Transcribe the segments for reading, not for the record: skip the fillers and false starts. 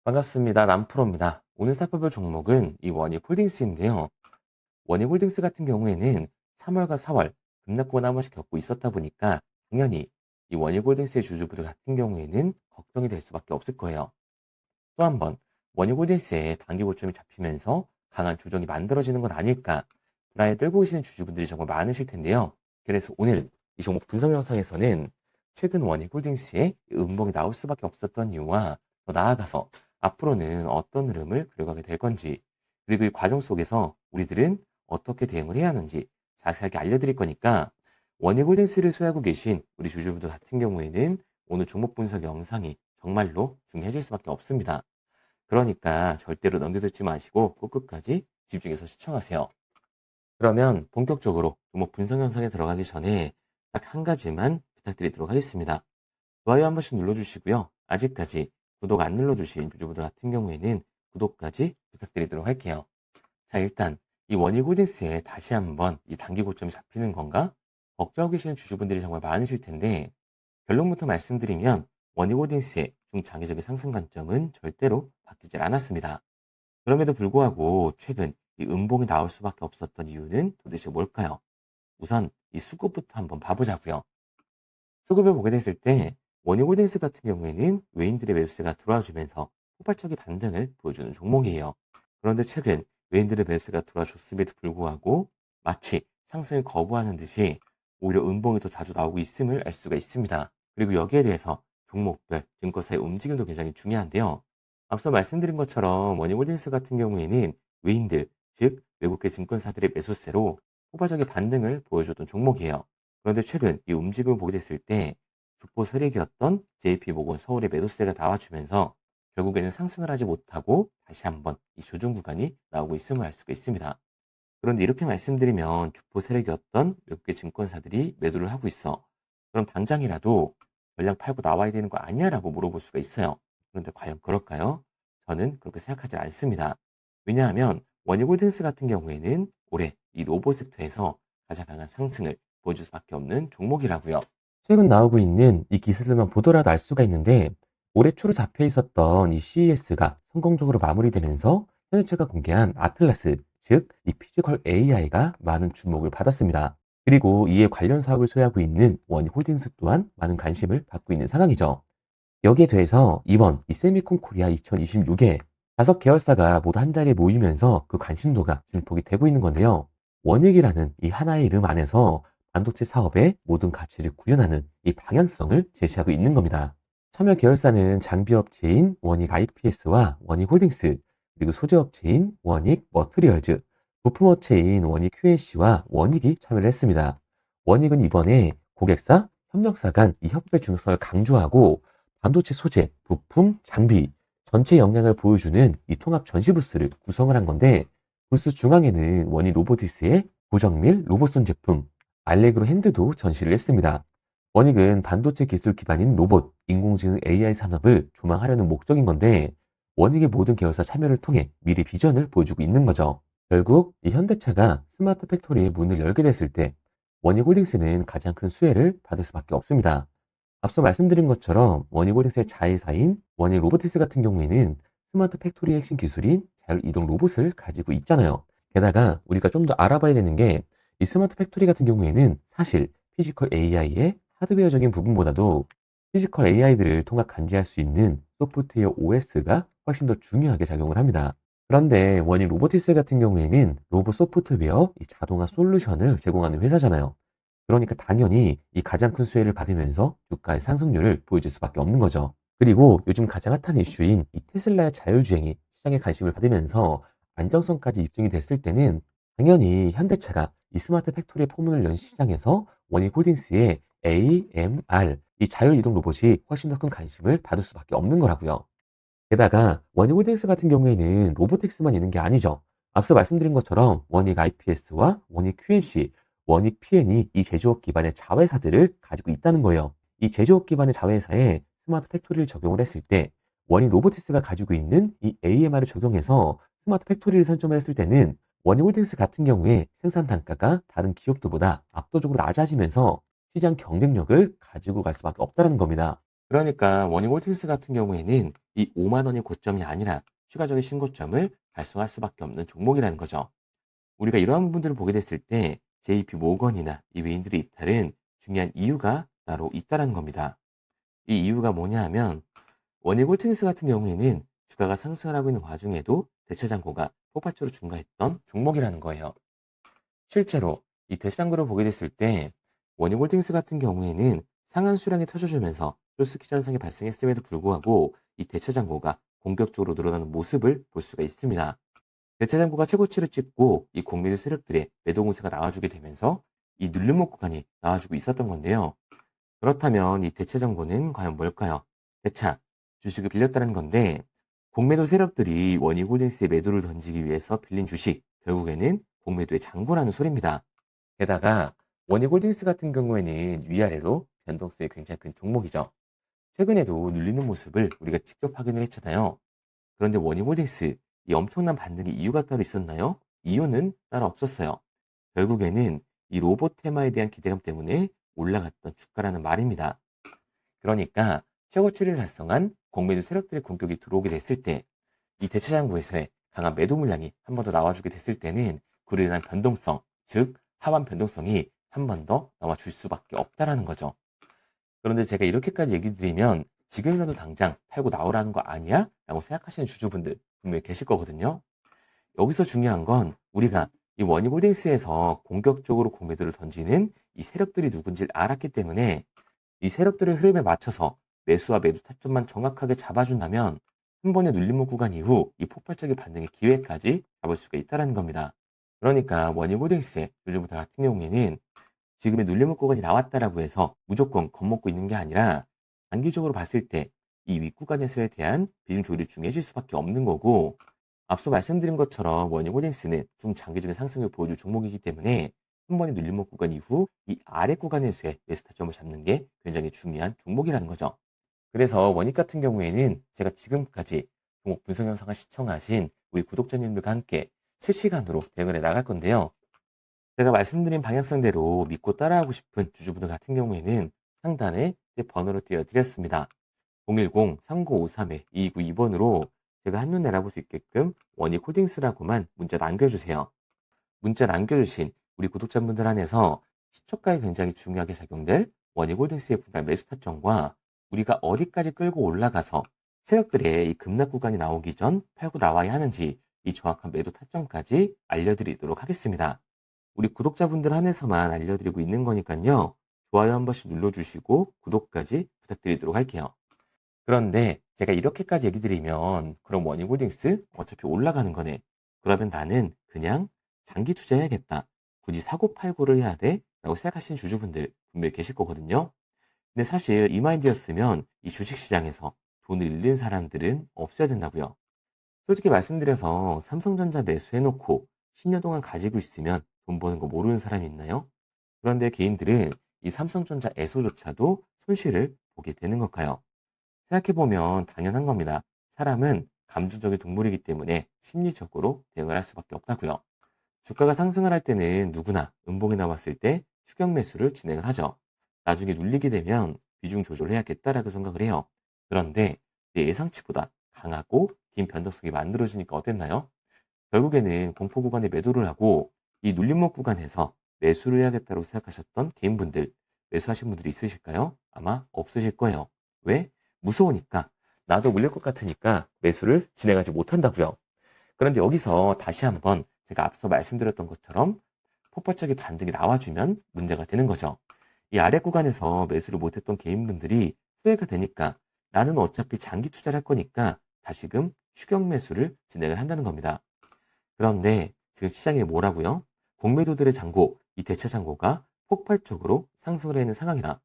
반갑습니다. 남프로입니다. 오늘 살펴볼 종목은 이 원익홀딩스인데요. 원익홀딩스 같은 경우에는 3월과 4월 급락구간 한 번씩 겪고 있었다 보니까 당연히 이 원익홀딩스의 주주분들 같은 경우에는 걱정이 될 수밖에 없을 거예요. 또 한 번 원익홀딩스의 단기 고점이 잡히면서 강한 조정이 만들어지는 건 아닐까 불안에 떨고 계시는 주주분들이 정말 많으실 텐데요. 그래서 오늘 이 종목 분석 영상에서는 최근 원익홀딩스의 음봉이 나올 수밖에 없었던 이유와 더 나아가서 앞으로는 어떤 흐름을 그려가게 될 건지, 그리고 이 과정 속에서 우리들은 어떻게 대응을 해야 하는지 자세하게 알려드릴 거니까 원익홀딩스를 소유하고 계신 우리 주주분들 같은 경우에는 오늘 종목 분석 영상이 정말로 중요해질 수밖에 없습니다. 그러니까 절대로 넘겨듣지 마시고 꼭 끝까지 집중해서 시청하세요. 그러면 본격적으로 종목 분석 영상에 들어가기 전에 딱 한 가지만 부탁드리도록 하겠습니다. 좋아요 한 번씩 눌러주시고요. 아직까지 구독 안 눌러주신 주주분들 같은 경우에는 구독까지 부탁드리도록 할게요. 자, 일단 이 원익홀딩스에 다시 한번 이 단기 고점이 잡히는 건가? 걱정하고 계시는 주주분들이 정말 많으실 텐데 결론부터 말씀드리면 원익홀딩스의 중장기적인 상승 관점은 절대로 바뀌지 않았습니다. 그럼에도 불구하고 최근 이 음봉이 나올 수밖에 없었던 이유는 도대체 뭘까요? 우선 이 수급부터 한번 봐보자고요. 수급을 보게 됐을 때 원익홀딩스 같은 경우에는 외인들의 매수세가 들어와주면서 폭발적인 반등을 보여주는 종목이에요. 그런데 최근 외인들의 매수세가 들어와줬음에도 불구하고 마치 상승을 거부하는 듯이 오히려 음봉이 더 자주 나오고 있음을 알 수가 있습니다. 그리고 여기에 대해서 종목별 증권사의 움직임도 굉장히 중요한데요. 앞서 말씀드린 것처럼 원익홀딩스 같은 경우에는 외인들, 즉 외국계 증권사들의 매수세로 폭발적인 반등을 보여줬던 종목이에요. 그런데 최근 이 움직임을 보게 됐을 때 주포 세력이었던 JP모건 서울의 매도세가 나와주면서 결국에는 상승을 하지 못하고 다시 한번 이 조정 구간이 나오고 있음을 알 수가 있습니다. 그런데 이렇게 말씀드리면 주포 세력이었던 외국계 증권사들이 매도를 하고 있어. 그럼 당장이라도 전량 팔고 나와야 되는 거 아니야? 라고 물어볼 수가 있어요. 그런데 과연 그럴까요? 저는 그렇게 생각하지 않습니다. 왜냐하면 원익홀딩스 같은 경우에는 올해 이 로봇 섹터에서 가장 강한 상승을 보여줄 수밖에 없는 종목이라고요. 최근 나오고 있는 이 기술들만 보더라도 알 수가 있는데 올해 초로 잡혀 있었던 이 CES가 성공적으로 마무리되면서 현대차가 공개한 아틀라스, 즉 이 피지컬 AI가 많은 주목을 받았습니다. 그리고 이에 관련 사업을 소유하고 있는 원홀딩스 또한 많은 관심을 받고 있는 상황이죠. 여기에 대해서 이번 이 세미콘 코리아 2026에 5계열사가 모두 한 자리에 모이면서 그 관심도가 증폭이 되고 있는 건데요. 원익이라는 이 하나의 이름 안에서 반도체 사업의 모든 가치를 구현하는 이 방향성을 제시하고 있는 겁니다. 참여 계열사는 장비업체인 원익 IPS와 원익 홀딩스, 그리고 소재업체인 원익 머트리얼즈, 부품업체인 원익 QNC와 원익이 참여를 했습니다. 원익은 이번에 고객사, 협력사 간 이 협업의 중요성을 강조하고 반도체 소재, 부품, 장비 전체 역량을 보여주는 이 통합 전시 부스를 구성을 한 건데 부스 중앙에는 원익 로보티스의 고정밀 로봇손 제품 알레그로 핸드도 전시를 했습니다. 원익은 반도체 기술 기반인 로봇, 인공지능 AI 산업을 조망하려는 목적인 건데 원익의 모든 계열사 참여를 통해 미래 비전을 보여주고 있는 거죠. 결국 이 현대차가 스마트 팩토리의 문을 열게 됐을 때 원익홀딩스는 가장 큰 수혜를 받을 수밖에 없습니다. 앞서 말씀드린 것처럼 원익홀딩스의 자회사인 원익로보티스 같은 경우에는 스마트 팩토리의 핵심 기술인 자율이동 로봇을 가지고 있잖아요. 게다가 우리가 좀 더 알아봐야 되는 게 이 스마트 팩토리 같은 경우에는 사실 피지컬 AI의 하드웨어적인 부분보다도 피지컬 AI들을 통합 감지할 수 있는 소프트웨어 OS가 훨씬 더 중요하게 작용을 합니다. 그런데 원익 로보티스 같은 경우에는 로봇 소프트웨어, 이 자동화 솔루션을 제공하는 회사잖아요. 그러니까 당연히 이 가장 큰 수혜를 받으면서 주가의 상승률을 보여줄 수밖에 없는 거죠. 그리고 요즘 가장 핫한 이슈인 이 테슬라의 자율주행이 시장에 관심을 받으면서 안정성까지 입증이 됐을 때는 당연히 현대차가 이 스마트 팩토리의 포문을 연 시장에서 원익홀딩스의 AMR, 이 자율이동 로봇이 훨씬 더 큰 관심을 받을 수밖에 없는 거라고요. 게다가 원익홀딩스 같은 경우에는 로보틱스만 있는 게 아니죠. 앞서 말씀드린 것처럼 원익 IPS와 원익 QNC, 원익 PN이 이 제조업 기반의 자회사들을 가지고 있다는 거예요. 이 제조업 기반의 자회사에 스마트 팩토리를 적용을 했을 때 원익 로보틱스가 가지고 있는 이 AMR을 적용해서 스마트 팩토리를 선점을 했을 때는 원익홀딩스 같은 경우에 생산 단가가 다른 기업들보다 압도적으로 낮아지면서 시장 경쟁력을 가지고 갈 수밖에 없다는 겁니다. 그러니까 원익홀딩스 같은 경우에는 이 5만 원이 고점이 아니라 추가적인 신고점을 달성할 수밖에 없는 종목이라는 거죠. 우리가 이러한 부분들을 보게 됐을 때 JP 모건이나 이 외인들의 이탈은 중요한 이유가 따로 있다라는 겁니다. 이 이유가 뭐냐 하면 원익홀딩스 같은 경우에는 주가가 상승을 하고 있는 와중에도 대체장고가 폭발적으로 증가했던 종목이라는 거예요. 실제로 이 대체장고를 보게 됐을 때 원익홀딩스 같은 경우에는 상한 수량이 터져주면서 쇼스키 현상이 발생했음에도 불구하고 이 대체장고가 공격적으로 늘어나는 모습을 볼 수가 있습니다. 대체장고가 최고치를 찍고 이 공매도 세력들의 매도 공세가 나와주게 되면서 이 눌림목 구간이 나와주고 있었던 건데요. 그렇다면 이 대체장고는 과연 뭘까요? 대차, 주식을 빌렸다는 건데 공매도 세력들이 원익홀딩스에 매도를 던지기 위해서 빌린 주식, 결국에는 공매도의 장고라는 소리입니다. 게다가 원익홀딩스 같은 경우에는 위아래로 변동성이 굉장히 큰 종목이죠. 최근에도 눌리는 모습을 우리가 직접 확인을 했잖아요. 그런데 원익홀딩스 이 엄청난 반등의 이유가 따로 있었나요? 이유는 따로 없었어요. 결국에는 이 로봇 테마에 대한 기대감 때문에 올라갔던 주가라는 말입니다. 그러니까 최고치를 달성한 공매도 세력들의 공격이 들어오게 됐을 때 이 대체장고에서의 강한 매도 물량이 한 번 더 나와주게 됐을 때는 그로 인한 변동성, 즉 하반 변동성이 한 번 더 나와줄 수밖에 없다라는 거죠. 그런데 제가 이렇게까지 얘기 드리면 지금이라도 당장 팔고 나오라는 거 아니야? 라고 생각하시는 주주분들 분명히 계실 거거든요. 여기서 중요한 건 우리가 이 원익홀딩스에서 공격적으로 공매도를 던지는 이 세력들이 누군지를 알았기 때문에 이 세력들의 흐름에 맞춰서 매수와 매도 타점만 정확하게 잡아준다면 한 번의 눌림목 구간 이후 이 폭발적인 반등의 기회까지 잡을 수가 있다는 겁니다. 그러니까 원익홀딩스의 요즘부터 같은 경우에는 지금의 눌림목 구간이 나왔다라고 해서 무조건 겁먹고 있는 게 아니라 단기적으로 봤을 때 이 윗구간에서에 대한 비중 조율이 중요해질 수밖에 없는 거고 앞서 말씀드린 것처럼 원익홀딩스는 중장기적인 상승을 보여줄 종목이기 때문에 한 번의 눌림목 구간 이후 이 아래 구간에서의 매수 타점을 잡는 게 굉장히 중요한 종목이라는 거죠. 그래서 원익 같은 경우에는 제가 지금까지 종목 분석 영상을 시청하신 우리 구독자님들과 함께 실시간으로 대응을 해 나갈 건데요. 제가 말씀드린 방향성대로 믿고 따라하고 싶은 주주분들 같은 경우에는 상단에 제 번호를 띄워드렸습니다. 010-3953-2292번으로 제가 한눈 내다볼 수 있게끔 원익홀딩스라고만 문자 남겨주세요. 문자 남겨주신 우리 구독자분들 안에서 시초가에 굉장히 중요하게 작용될 원익홀딩스의 분할 매수 타점과 우리가 어디까지 끌고 올라가서 세력들의 이 급락 구간이 나오기 전 팔고 나와야 하는지 이 정확한 매도 타점까지 알려드리도록 하겠습니다. 우리 구독자분들 한해서만 알려드리고 있는 거니까요. 좋아요 한 번씩 눌러주시고 구독까지 부탁드리도록 할게요. 그런데 제가 이렇게까지 얘기 드리면 그럼 원익홀딩스 어차피 올라가는 거네. 그러면 나는 그냥 장기 투자해야겠다. 굳이 사고 팔고를 해야 돼? 라고 생각하시는 주주분들 분명히 계실 거거든요. 근데 사실 이 마인드였으면 이 주식시장에서 돈을 잃는 사람들은 없어야 된다고요. 솔직히 말씀드려서 삼성전자 매수해놓고 10년 동안 가지고 있으면 돈 버는 거 모르는 사람이 있나요? 그런데 개인들은 이 삼성전자에서조차도 손실을 보게 되는 걸까요? 생각해보면 당연한 겁니다. 사람은 감정적인 동물이기 때문에 심리적으로 대응을 할 수밖에 없다고요. 주가가 상승을 할 때는 누구나 음봉이 나왔을 때 추격 매수를 진행을 하죠. 나중에 눌리게 되면 비중 조절을 해야겠다라고 생각을 해요. 그런데 내 예상치보다 강하고 긴 변동성이 만들어지니까 어땠나요? 결국에는 공포 구간에 매도를 하고 이 눌림목 구간에서 매수를 해야겠다고 생각하셨던 개인분들, 매수하신 분들이 있으실까요? 아마 없으실 거예요. 왜? 무서우니까. 나도 물릴 것 같으니까 매수를 진행하지 못한다고요. 그런데 여기서 다시 한번 제가 앞서 말씀드렸던 것처럼 폭발적인 반등이 나와주면 문제가 되는 거죠. 이 아래 구간에서 매수를 못했던 개인분들이 후회가 되니까 나는 어차피 장기 투자를 할 거니까 다시금 추격 매수를 진행을 한다는 겁니다. 그런데 지금 시장이 뭐라고요? 공매도들의 잔고, 이 대차 잔고가 폭발적으로 상승을 하는 상황이다.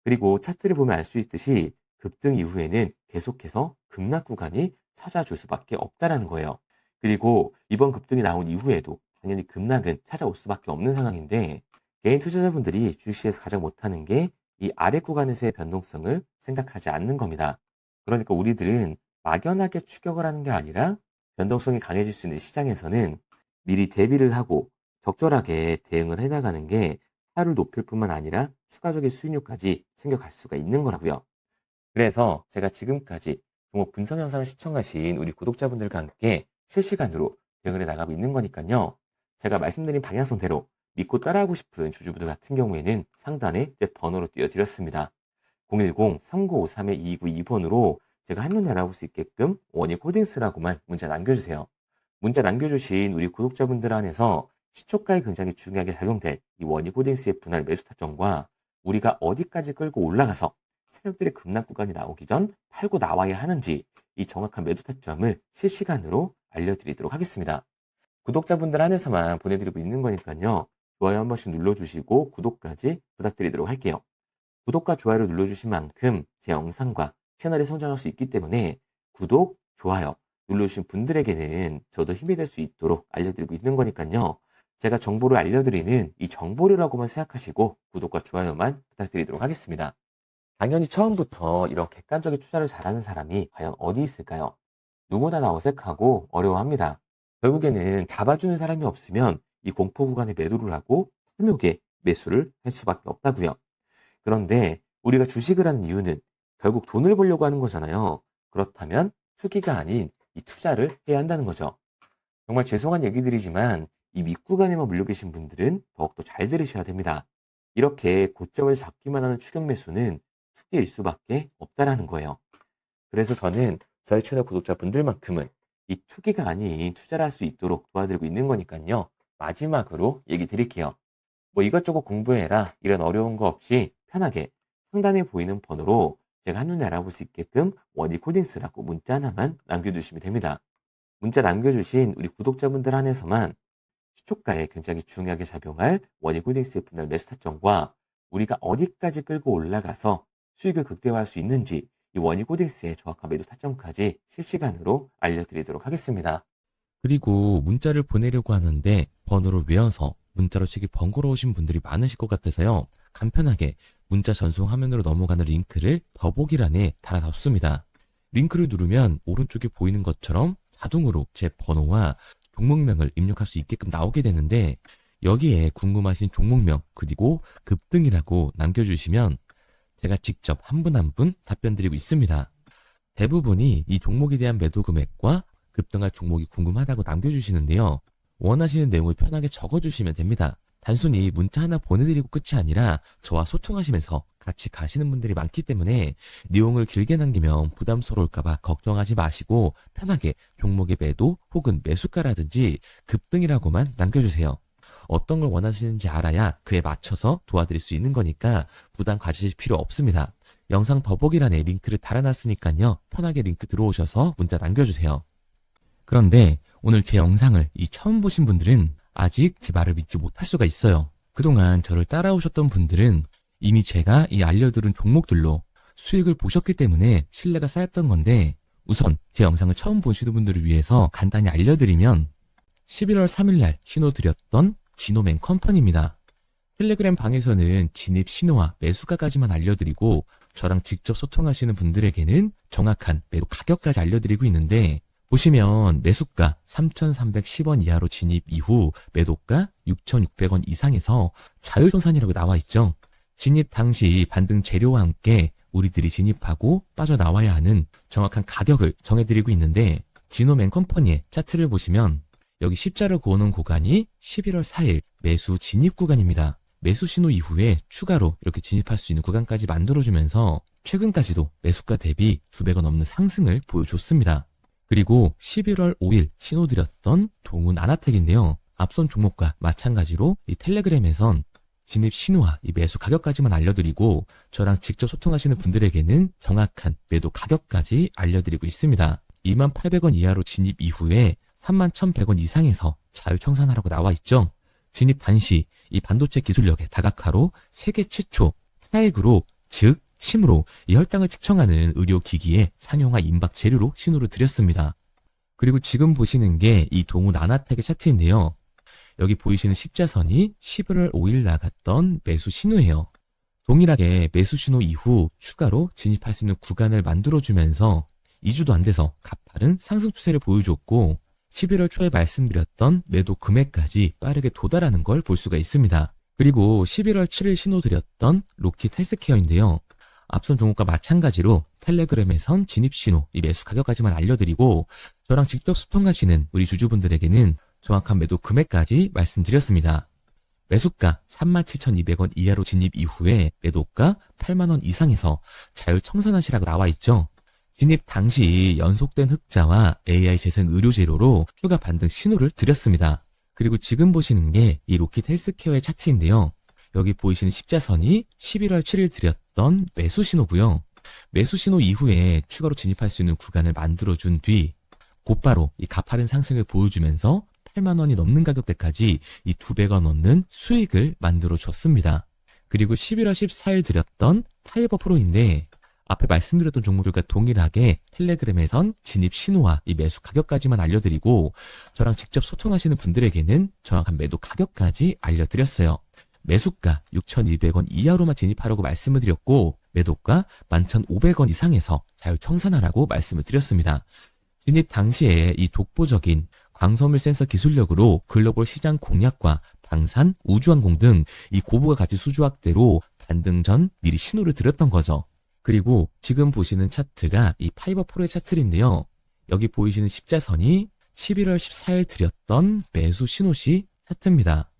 그리고 차트를 보면 알 수 있듯이 급등 이후에는 계속해서 급락 구간이 찾아줄 수밖에 없다라는 거예요. 그리고 이번 급등이 나온 이후에도 당연히 급락은 찾아올 수밖에 없는 상황인데 개인 투자자분들이 주식시에서 가장 못하는 게 이 아래 구간에서의 변동성을 생각하지 않는 겁니다. 그러니까 우리들은 막연하게 추격을 하는 게 아니라 변동성이 강해질 수 있는 시장에서는 미리 대비를 하고 적절하게 대응을 해나가는 게 타율을 높일 뿐만 아니라 추가적인 수익률까지 챙겨갈 수가 있는 거라고요. 그래서 제가 지금까지 종목 분석 영상을 시청하신 우리 구독자분들과 함께 실시간으로 대응을 해 나가고 있는 거니까요. 제가 말씀드린 방향성대로 믿고 따라하고 싶은 주주분들 같은 경우에는 상단에 제 번호로 띄워드렸습니다. 010-3953-2292번으로 제가 한눈에 알아볼 수 있게끔 원익홀딩스라고만 문자 남겨주세요. 문자 남겨주신 우리 구독자분들 안에서 시초가에 굉장히 중요하게 작용될 이 원익홀딩스의 분할 매수 타점과 우리가 어디까지 끌고 올라가서 세력들의 급락 구간이 나오기 전 팔고 나와야 하는지 이 정확한 매도 타점을 실시간으로 알려드리도록 하겠습니다. 구독자분들 안에서만 보내드리고 있는 거니까요. 좋아요 한 번씩 눌러주시고 구독까지 부탁드리도록 할게요. 구독과 좋아요를 눌러주신 만큼 제 영상과 채널이 성장할 수 있기 때문에 구독, 좋아요 눌러주신 분들에게는 저도 힘이 될 수 있도록 알려드리고 있는 거니까요. 제가 정보를 알려드리는 이 정보료라고만 생각하시고 구독과 좋아요만 부탁드리도록 하겠습니다. 당연히 처음부터 이런 객관적인 투자를 잘하는 사람이 과연 어디 있을까요? 누구나 다 어색하고 어려워합니다. 결국에는 잡아주는 사람이 없으면 이 공포 구간에 매도를 하고 탐욕에 매수를 할 수밖에 없다고요. 그런데 우리가 주식을 하는 이유는 결국 돈을 벌려고 하는 거잖아요. 그렇다면 투기가 아닌 이 투자를 해야 한다는 거죠. 정말 죄송한 얘기들이지만 이 밑구간에만 물려 계신 분들은 더욱더 잘 들으셔야 됩니다. 이렇게 고점을 잡기만 하는 추격 매수는 투기일 수밖에 없다라는 거예요. 그래서 저는 저희 채널 구독자분들만큼은 이 투기가 아닌 투자를 할 수 있도록 도와드리고 있는 거니까요. 마지막으로 얘기 드릴게요. 뭐 이것저것 공부해라 이런 어려운 거 없이 편하게 상단에 보이는 번호로 제가 한눈에 알아볼 수 있게끔 원익홀딩스라고 문자 하나만 남겨주시면 됩니다. 문자 남겨주신 우리 구독자분들 한해서만 시초가에 굉장히 중요하게 작용할 원익홀딩스의 분할 매수 타점과 우리가 어디까지 끌고 올라가서 수익을 극대화할 수 있는지 이 원익홀딩스의 정확한 매도 타점까지 실시간으로 알려드리도록 하겠습니다. 그리고 문자를 보내려고 하는데 번호를 외워서 문자로 치기 번거로우신 분들이 많으실 것 같아서요. 간편하게 문자 전송 화면으로 넘어가는 링크를 더보기란에 달아놨습니다. 링크를 누르면 오른쪽에 보이는 것처럼 자동으로 제 번호와 종목명을 입력할 수 있게끔 나오게 되는데 여기에 궁금하신 종목명 그리고 급등이라고 남겨주시면 제가 직접 한 분 한 분 답변 드리고 있습니다. 대부분이 이 종목에 대한 매도 금액과 급등할 종목이 궁금하다고 남겨주시는데요. 원하시는 내용을 편하게 적어주시면 됩니다. 단순히 문자 하나 보내드리고 끝이 아니라 저와 소통하시면서 같이 가시는 분들이 많기 때문에 내용을 길게 남기면 부담스러울까봐 걱정하지 마시고 편하게 종목의 매도 혹은 매수가라든지 급등이라고만 남겨주세요. 어떤 걸 원하시는지 알아야 그에 맞춰서 도와드릴 수 있는 거니까 부담 가지실 필요 없습니다. 영상 더보기란에 링크를 달아놨으니까요. 편하게 링크 들어오셔서 문자 남겨주세요. 그런데 오늘 제 영상을 처음 보신 분들은 아직 제 말을 믿지 못할 수가 있어요. 그동안 저를 따라오셨던 분들은 이미 제가 알려드린 종목들로 수익을 보셨기 때문에 신뢰가 쌓였던 건데 우선 제 영상을 처음 보시는 분들을 위해서 간단히 알려드리면 11월 3일날 신호드렸던 지노맨 컴퍼니입니다. 텔레그램 방에서는 진입 신호와 매수가까지만 알려드리고 저랑 직접 소통하시는 분들에게는 정확한 매도 가격까지 알려드리고 있는데 보시면 매수가 3,310원 이하로 진입 이후 매도가 6,600원 이상에서 자율정산이라고 나와 있죠. 진입 당시 반등 재료와 함께 우리들이 진입하고 빠져나와야 하는 정확한 가격을 정해드리고 있는데 지노맨 컴퍼니의 차트를 보시면 여기 십자를 그어놓은 구간이 11월 4일 매수 진입 구간입니다. 매수 신호 이후에 추가로 이렇게 진입할 수 있는 구간까지 만들어주면서 최근까지도 매수가 대비 2배가 넘는 상승을 보여줬습니다. 그리고 11월 5일 신호드렸던 동훈 아나텍인데요. 앞선 종목과 마찬가지로 이 텔레그램에선 진입 신호와 이 매수 가격까지만 알려드리고 저랑 직접 소통하시는 분들에게는 정확한 매도 가격까지 알려드리고 있습니다. 28,000원 이하로 진입 이후에 31,100원 이상에서 자율청산하라고 나와 있죠. 진입 단시 이 반도체 기술력의 다각화로 세계 최초 타액으로 즉 침으로 이 혈당을 측정하는 의료기기에 상용화 임박 재료로 신호를 드렸습니다. 그리고 지금 보시는 게 이 동훈 아나텍의 차트인데요. 여기 보이시는 십자선이 11월 5일 나갔던 매수 신호예요. 동일하게 매수 신호 이후 추가로 진입할 수 있는 구간을 만들어주면서 2주도 안 돼서 가파른 상승 추세를 보여줬고 11월 초에 말씀드렸던 매도 금액까지 빠르게 도달하는 걸 볼 수가 있습니다. 그리고 11월 7일 신호 드렸던 로킷 헬스케어인데요. 앞선 종목과 마찬가지로 텔레그램에선 진입신호, 이 매수 가격까지만 알려드리고 저랑 직접 소통하시는 우리 주주분들에게는 정확한 매도 금액까지 말씀드렸습니다. 매수가 37,200원 이하로 진입 이후에 매도가 8만원 이상에서 자율청산하시라고 나와 있죠. 진입 당시 연속된 흑자와 AI 재생 의료 재료로 추가 반등 신호를 드렸습니다. 그리고 지금 보시는 게 이 로킷 헬스케어의 차트인데요. 여기 보이시는 십자선이 11월 7일 드렸던 매수 신호고요. 매수 신호 이후에 추가로 진입할 수 있는 구간을 만들어준 뒤 곧바로 이 가파른 상승을 보여주면서 8만 원이 넘는 가격대까지 이 2배가 넘는 수익을 만들어 줬습니다. 그리고 11월 14일 드렸던 파이버 프로인데 앞에 말씀드렸던 종목들과 동일하게 텔레그램에선 진입 신호와 이 매수 가격까지만 알려드리고 저랑 직접 소통하시는 분들에게는 정확한 매도 가격까지 알려드렸어요. 매수가 6,200원 이하로만 진입하라고 말씀을 드렸고 매도가 11,500원 이상에서 자율청산하라고 말씀을 드렸습니다. 진입 당시에 이 독보적인 광섬유 센서 기술력으로 글로벌 시장 공략과 방산, 우주항공 등 이 고부가 가치 수주 확대로 반등 전 미리 신호를 드렸던 거죠. 그리고 지금 보시는 차트가 이 파이버 프로의 차트인데요. 여기 보이시는 십자선이 11월 14일 드렸던 매수 신호시 차트입니다.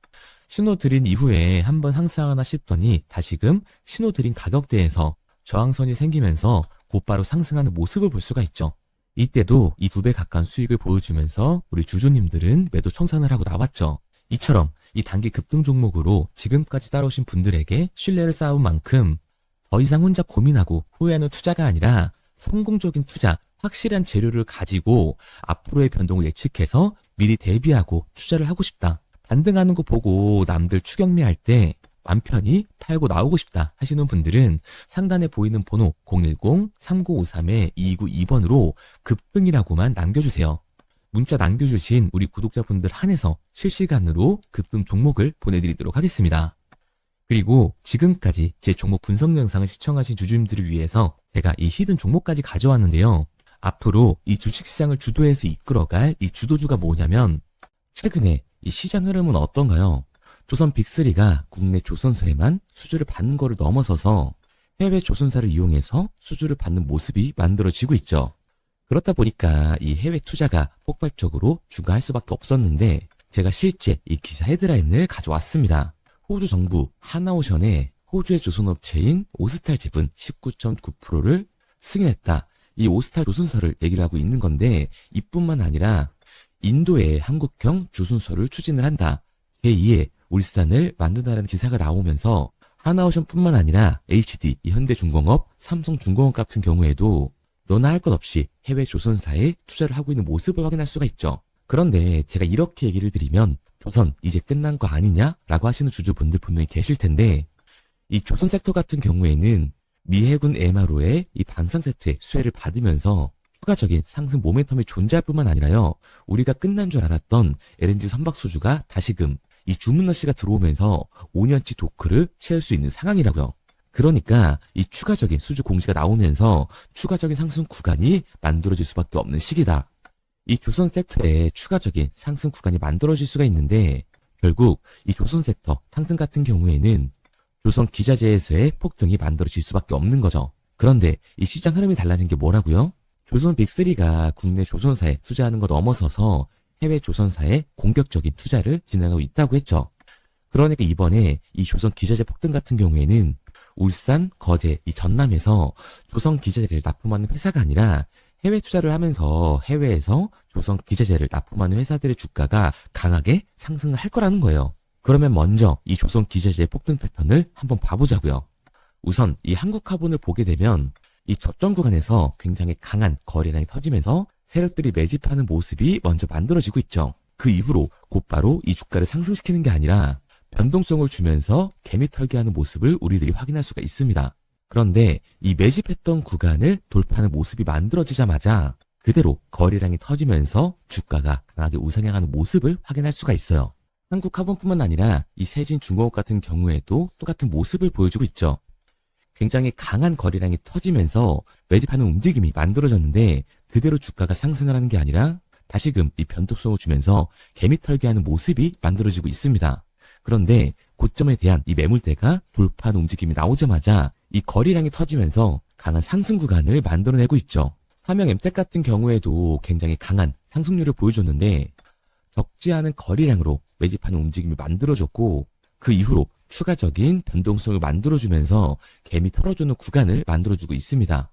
신호 드린 이후에 한번 상승하나 싶더니 다시금 신호 드린 가격대에서 저항선이 생기면서 곧바로 상승하는 모습을 볼 수가 있죠. 이때도 이 2배 가까운 수익을 보여주면서 우리 주주님들은 매도 청산을 하고 나왔죠. 이처럼 이 단기 급등 종목으로 지금까지 따라오신 분들에게 신뢰를 쌓은 만큼 더 이상 혼자 고민하고 후회하는 투자가 아니라 성공적인 투자, 확실한 재료를 가지고 앞으로의 변동을 예측해서 미리 대비하고 투자를 하고 싶다. 반등하는 거 보고 남들 추격매할 때 맘 편히 팔고 나오고 싶다 하시는 분들은 상단에 보이는 번호 010-3953-2292번으로 급등이라고만 남겨주세요. 문자 남겨주신 우리 구독자분들 한해서 실시간으로 급등 종목을 보내드리도록 하겠습니다. 그리고 지금까지 제 종목 분석 영상을 시청하신 주주님들을 위해서 제가 이 히든 종목까지 가져왔는데요. 앞으로 이 주식시장을 주도해서 이끌어갈 이 주도주가 뭐냐면 최근에 이 시장 흐름은 어떤가요? 조선 빅3가 국내 조선사에만 수주를 받는 거를 넘어서서 해외 조선사를 이용해서 수주를 받는 모습이 만들어지고 있죠. 그렇다 보니까 이 해외 투자가 폭발적으로 증가할 수밖에 없었는데 제가 실제 이 기사 헤드라인을 가져왔습니다. 호주 정부 하나오션에 호주의 조선업체인 오스탈 지분 19.9%를 승인했다. 이 오스탈 조선사를 얘기를 하고 있는 건데 이뿐만 아니라 인도에 한국형 조선소를 추진을 한다. 제2의 울산을 만든다라는 기사가 나오면서 하나오션뿐만 아니라 HD, 현대중공업, 삼성중공업 같은 경우에도 너나 할 것 없이 해외 조선사에 투자를 하고 있는 모습을 확인할 수가 있죠. 그런데 제가 이렇게 얘기를 드리면 조선 이제 끝난 거 아니냐라고 하시는 주주분들 분명히 계실 텐데 이 조선 섹터 같은 경우에는 미 해군 MRO의 이 방산 세트의 수혜를 받으면서 추가적인 상승 모멘텀이 존재할 뿐만 아니라요. 우리가 끝난 줄 알았던 LNG 선박 수주가 다시금 이 주문러시가 들어오면서 5년치 도크를 채울 수 있는 상황이라고요. 그러니까 이 추가적인 수주 공시가 나오면서 추가적인 상승 구간이 만들어질 수밖에 없는 시기다. 이 조선 섹터에 추가적인 상승 구간이 만들어질 수가 있는데 결국 이 조선 섹터 상승 같은 경우에는 조선 기자재에서의 폭등이 만들어질 수밖에 없는 거죠. 그런데 이 시장 흐름이 달라진 게 뭐라고요? 조선 빅3가 국내 조선사에 투자하는 것 넘어서서 해외 조선사에 공격적인 투자를 진행하고 있다고 했죠. 그러니까 이번에 이 조선 기자재 폭등 같은 경우에는 울산, 거제, 이 전남에서 조선 기자재를 납품하는 회사가 아니라 해외 투자를 하면서 해외에서 조선 기자재를 납품하는 회사들의 주가가 강하게 상승을 할 거라는 거예요. 그러면 먼저 이 조선 기자재의 폭등 패턴을 한번 봐보자고요. 우선 이 한국화본을 보게 되면 이 저점 구간에서 굉장히 강한 거래량이 터지면서 세력들이 매집하는 모습이 먼저 만들어지고 있죠. 그 이후로 곧바로 이 주가를 상승시키는 게 아니라 변동성을 주면서 개미 털기하는 모습을 우리들이 확인할 수가 있습니다. 그런데 이 매집했던 구간을 돌파하는 모습이 만들어지자마자 그대로 거래량이 터지면서 주가가 강하게 우상향하는 모습을 확인할 수가 있어요. 한국화본뿐만 아니라 이 세진중공업 같은 경우에도 똑같은 모습을 보여주고 있죠. 굉장히 강한 거래량이 터지면서 매집하는 움직임이 만들어졌는데 그대로 주가가 상승을 하는 게 아니라 다시금 이 변동성을 주면서 개미 털기하는 모습이 만들어지고 있습니다. 그런데 고점에 대한 이 매물대가 돌파하는 움직임이 나오자마자 이 거래량이 터지면서 강한 상승 구간을 만들어내고 있죠. 삼형 엠텍 같은 경우에도 굉장히 강한 상승률을 보여줬는데 적지 않은 거래량으로 매집하는 움직임이 만들어졌고 그 이후로 추가적인 변동성을 만들어주면서 개미 털어주는 구간을 만들어주고 있습니다.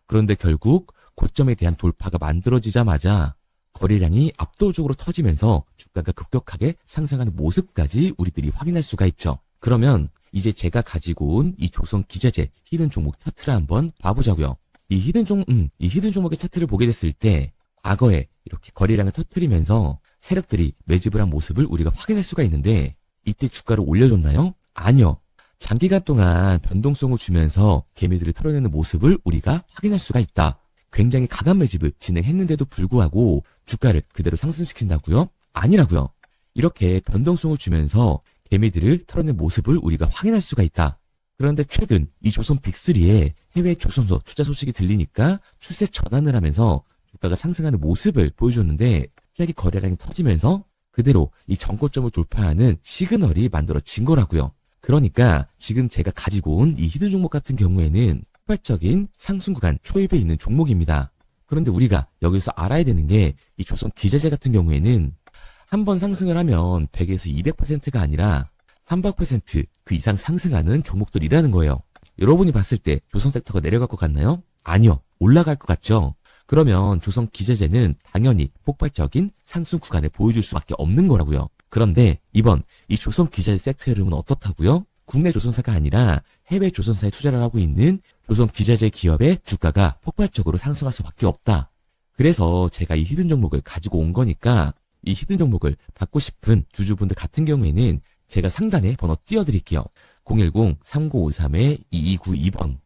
그런데 결국 고점에 대한 돌파가 만들어지자마자 거래량이 압도적으로 터지면서 주가가 급격하게 상승하는 모습까지 우리들이 확인할 수가 있죠. 그러면 이제 제가 가지고 온 이 조선 기자재 히든 종목 차트를 한번 봐보자고요. 이 히든 종목의 차트를 보게 됐을 때 과거에 이렇게 거래량을 터뜨리면서 세력들이 매집을 한 모습을 우리가 확인할 수가 있는데 이때 주가를 올려줬나요? 아니요. 장기간 동안 변동성을 주면서 개미들을 털어내는 모습을 우리가 확인할 수가 있다. 굉장히 강한 매집을 진행했는데도 불구하고 주가를 그대로 상승시킨다고요? 아니라고요. 이렇게 변동성을 주면서 개미들을 털어낸 모습을 우리가 확인할 수가 있다. 그런데 최근 이 조선 빅3의 해외 조선소 투자 소식이 들리니까 추세 전환을 하면서 주가가 상승하는 모습을 보여줬는데 갑자기 거래량이 터지면서 그대로 이 전고점을 돌파하는 시그널이 만들어진 거라고요. 그러니까 지금 제가 가지고 온 이 히든 종목 같은 경우에는 폭발적인 상승 구간 초입에 있는 종목입니다. 그런데 우리가 여기서 알아야 되는 게 이 조선 기자재 같은 경우에는 한 번 상승을 하면 100에서 200%가 아니라 300%그 이상 상승하는 종목들이라는 거예요. 여러분이 봤을 때 조선 섹터가 내려갈 것 같나요? 아니요. 올라갈 것 같죠? 그러면 조선 기자재는 당연히 폭발적인 상승 구간을 보여줄 수밖에 없는 거라고요. 그런데 이번 이 조선 기자재 섹터 흐름은 어떻다고요? 국내 조선사가 아니라 해외 조선사에 투자를 하고 있는 조선 기자재 기업의 주가가 폭발적으로 상승할 수밖에 없다. 그래서 제가 이 히든 종목을 가지고 온 거니까 이 히든 종목을 받고 싶은 주주분들 같은 경우에는 제가 상단에 번호 띄워드릴게요. 010-3953-2292번.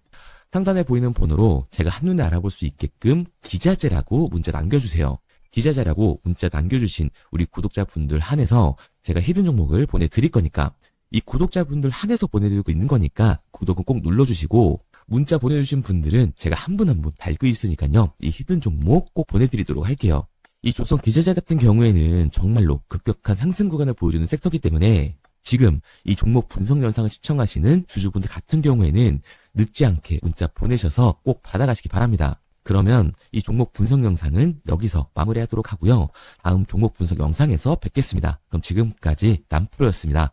상단에 보이는 번호로 제가 한눈에 알아볼 수 있게끔 기자재라고 문자 남겨주세요. 기자재라고 문자 남겨주신 우리 구독자분들 한해서 제가 히든 종목을 보내드릴 거니까 이 구독자분들 한해서 보내드리고 있는 거니까 구독은 꼭 눌러주시고 문자 보내주신 분들은 제가 한 분 한 분 달고 있으니까요. 이 히든 종목 꼭 보내드리도록 할게요. 이 조선 기자재 같은 경우에는 정말로 급격한 상승 구간을 보여주는 섹터이기 때문에 지금 이 종목 분석 영상을 시청하시는 주주분들 같은 경우에는 늦지 않게 문자 보내셔서 꼭 받아가시기 바랍니다. 그러면 이 종목 분석 영상은 여기서 마무리하도록 하고요. 다음 종목 분석 영상에서 뵙겠습니다. 그럼 지금까지 남프로였습니다.